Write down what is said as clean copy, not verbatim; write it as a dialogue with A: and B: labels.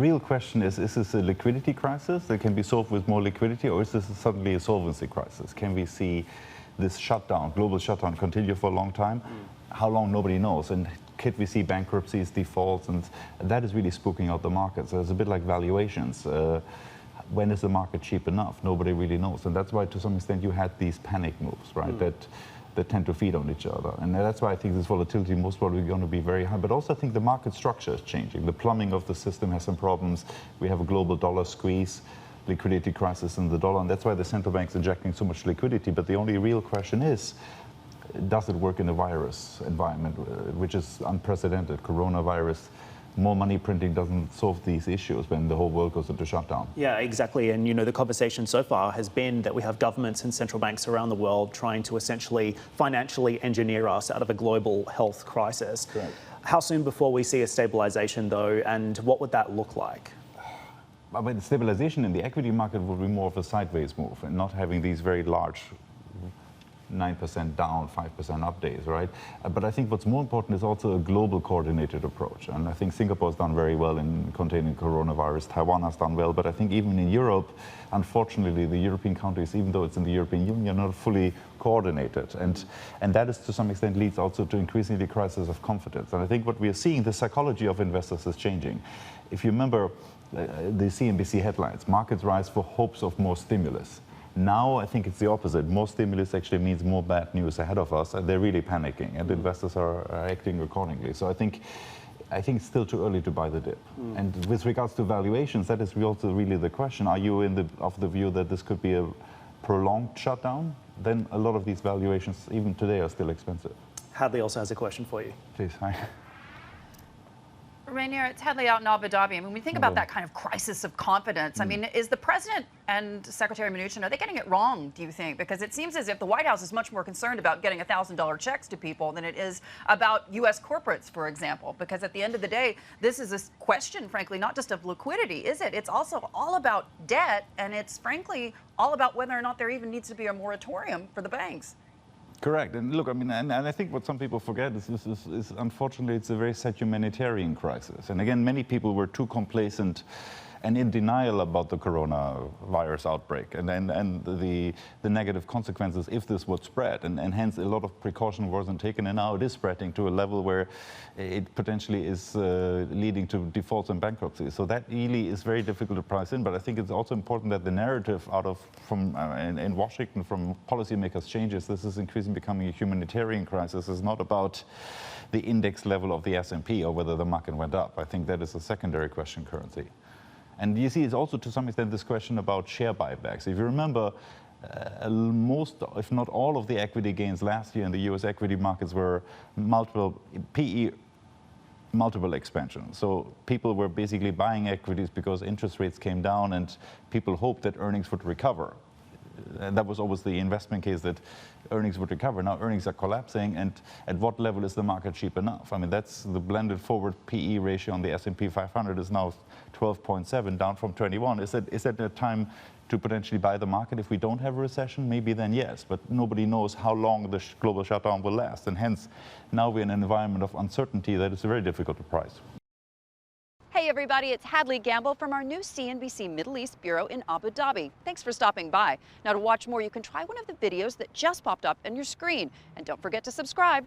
A: real question is this a liquidity crisis that can be solved with more liquidity, or is this suddenly a solvency crisis? Can we see this shutdown, global shutdown, continue for a long time? How long, nobody knows. And could we see bankruptcies, defaults, and that is really spooking out the markets. So it's a bit like valuations. When is the market cheap enough? Nobody really knows. And that's why, to some extent, you had these panic moves, right, that tend to feed on each other. And that's why I think this volatility most probably going to be very high. But also I think the market structure is changing. The plumbing of the system has some problems. We have a global dollar squeeze, liquidity crisis in the dollar, and that's why the central bank's injecting so much liquidity. But the only real question is, does it work in a virus environment, which is unprecedented? Coronavirus, more money printing doesn't solve these issues when the whole world goes into shutdown.
B: Yeah, exactly. And, you know, the conversation so far has been that we have governments and central banks around the world trying to essentially financially engineer us out of a global health crisis.
A: Correct.
B: How soon before we see a stabilization, though, and what would that look like?
A: I mean, stabilization in the equity market would be more of a sideways move and not having these very large 9% down, 5% up days, right? But I think what's more important is also a global coordinated approach. And I think Singapore has done very well in containing coronavirus. Taiwan has done well. But I think even in Europe, unfortunately, the European countries, even though it's in the European Union, are not fully coordinated. And that is, to some extent, leads also to increasingly crisis of confidence. And I think what we are seeing, the psychology of investors is changing. If you remember the CNBC headlines, markets rise for hopes of more stimulus. Now I think it's the opposite. More stimulus actually means more bad news ahead of us, and they're really panicking, and investors are acting accordingly. So I think it's still too early to buy the dip. And with regards to valuations, that is also really the question. Are you of the view that this could be a prolonged shutdown? Then a lot of these valuations, even today, are still expensive.
B: Hadley also has a question for you.
A: Please, hi.
C: Rainier, it's Hadley out in Abu Dhabi. I mean, when we think about that kind of crisis of confidence, I mean, is the president and Secretary Mnuchin, are they getting it wrong, do you think? Because it seems as if the White House is much more concerned about getting $1,000 checks to people than it is about U.S. corporates, for example. Because at the end of the day, this is a question, frankly, not just of liquidity, is it? It's also all about debt, and it's, frankly, all about whether or not there even needs to be a moratorium for the banks.
A: Correct. And look, I mean, and I think what some people forget is unfortunately, it's a very sad humanitarian crisis. And again, many people were too complacent and in denial about the coronavirus outbreak and the negative consequences if this would spread. And hence, a lot of precaution wasn't taken. And now it is spreading to a level where it potentially is leading to defaults and bankruptcy. So that really is very difficult to price in. But I think it's also important that the narrative in Washington from policymakers changes. This is increasingly becoming a humanitarian crisis. It's not about the index level of the S&P or whether the market went up. I think that is a secondary question currently. And you see, it's also to some extent this question about share buybacks. If you remember, most, if not all, of the equity gains last year in the U.S. equity markets were multiple PE multiple expansion. So people were basically buying equities because interest rates came down and people hoped that earnings would recover. And that was always the investment case, that earnings would recover. Now earnings are collapsing, and at what level is the market cheap enough? I mean, that's the blended forward PE ratio on the S&P 500 is now 12.7, down from 21. Is that a time to potentially buy the market if we don't have a recession? Maybe then yes, but nobody knows how long the global shutdown will last. And hence, now we're in an environment of uncertainty that is very difficult to price.
D: Hey everybody, it's Hadley Gamble from our new CNBC Middle East Bureau in Abu Dhabi. Thanks for stopping by. Now to watch more, you can try one of the videos that just popped up on your screen. And don't forget to subscribe.